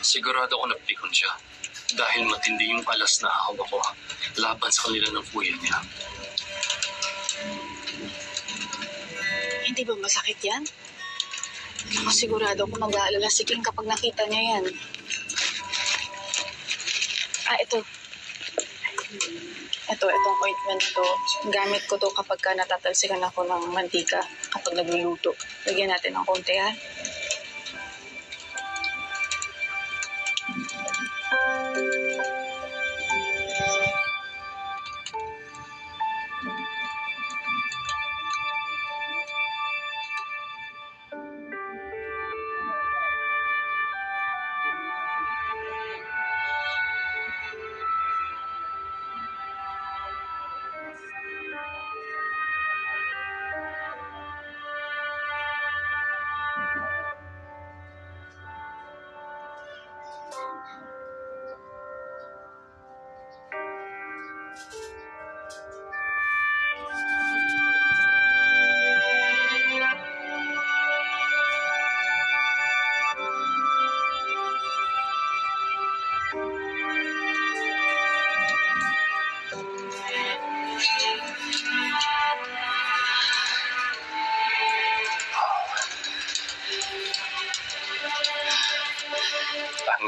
Sigurado ako napikon siya. Dahil matindi yung alas na hawak ko laban sa kanila ng kuya niya. Hindi ba masakit yan? Ako sigurado ako mag-aalala si King kapag nakita niya yan. Ito. Itong ointment to. Gamit ko to kapag natatalsikan ako ng mantika kapag nagluluto. Lagyan natin ng konti, ha?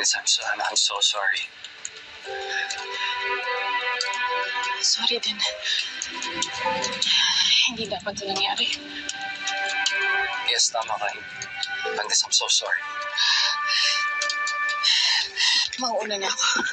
Agnes, I'm so sorry. Sorry din. Hindi dapat ito nangyari. Yes, tama ka. Agnes, I'm so sorry. Mauuna na ako.